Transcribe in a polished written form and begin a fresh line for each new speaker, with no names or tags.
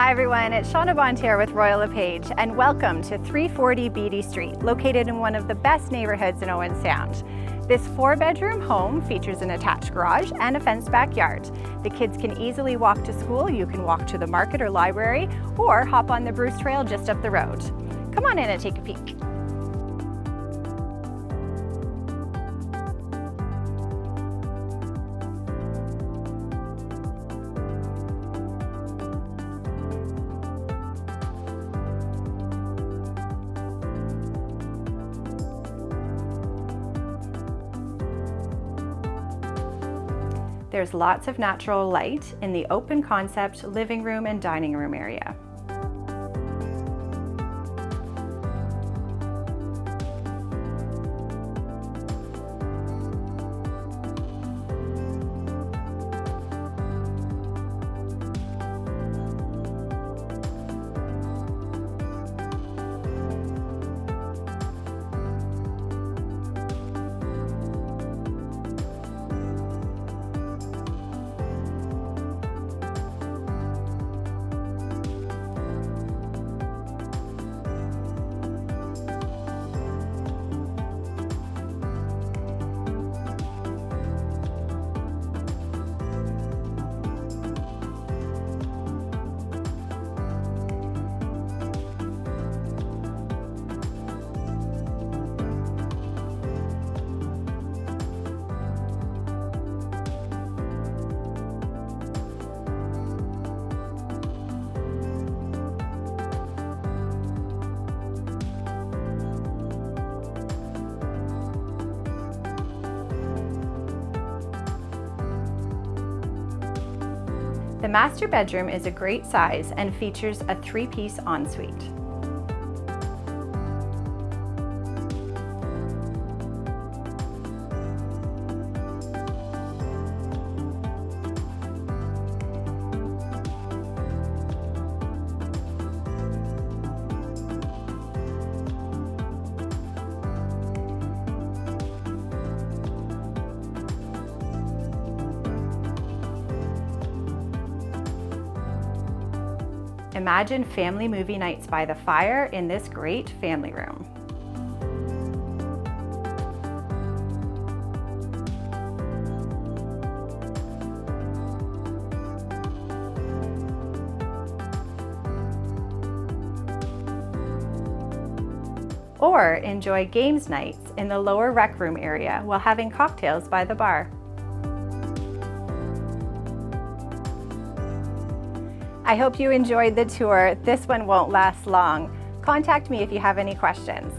Hi everyone, it's Shauna Bond here with Royal LePage, and welcome to 340 Beattie Street, located in one of the best neighborhoods in Owen Sound. This 4-bedroom home features an attached garage and a fenced backyard. The kids can easily walk to school, you can walk to the market or library, or hop on the Bruce Trail just up the road. Come on in and take a peek. There's lots of natural light in the open concept living room and dining room area. The master bedroom is a great size and features a 3-piece ensuite. Imagine family movie nights by the fire in this great family room. Or enjoy games nights in the lower rec room area while having cocktails by the bar. I hope you enjoyed the tour. This one won't last long. Contact me if you have any questions.